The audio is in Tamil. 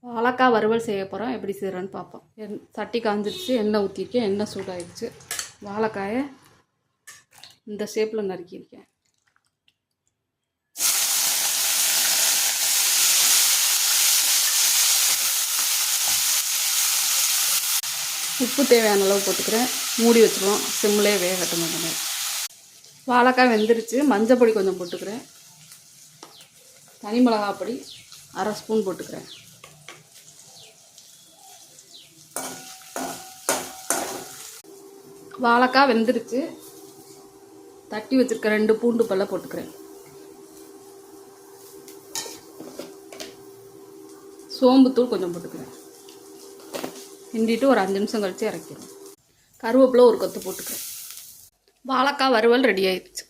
வாழைக்காய் வறுவல் செய்ய போகிறோம். எப்படி செய்கிறோன்னு பார்ப்போம். சட்டி காஞ்சிருச்சு, எண்ணெய் ஊற்றிருக்கேன். எண்ணெய் சூடாகிடுச்சு. வாழைக்காயை இந்த ஷேப்பில் நறுக்கியிருக்கேன். உப்பு தேவையான அளவு போட்டுக்கிறேன். மூடி வச்சுருவோம். சிம்மிலே வேகட்டும். கொஞ்சம் நேரம் வாழைக்காய் வெந்துருச்சு. மஞ்சள் பொடி கொஞ்சம் போட்டுக்கிறேன். தனி மிளகாய் பொடி அரை ஸ்பூன் போட்டுக்கிறேன். வாழைக்காய் வெந்துருச்சு. தட்டி வச்சுருக்க 2 பூண்டு பல்ல போட்டுக்கிறேன். சோம்புத்தூள் கொஞ்சம் போட்டுக்கிறேன். கிண்டிட்டு ஒரு 5 நிமிஷம் கழித்து இறக்கிடும். கருவேப்பிலை ஒரு கொத்து போட்டுக்கிறேன். வாழைக்காய் வறுவல் ரெடி ஆயிடுச்சு.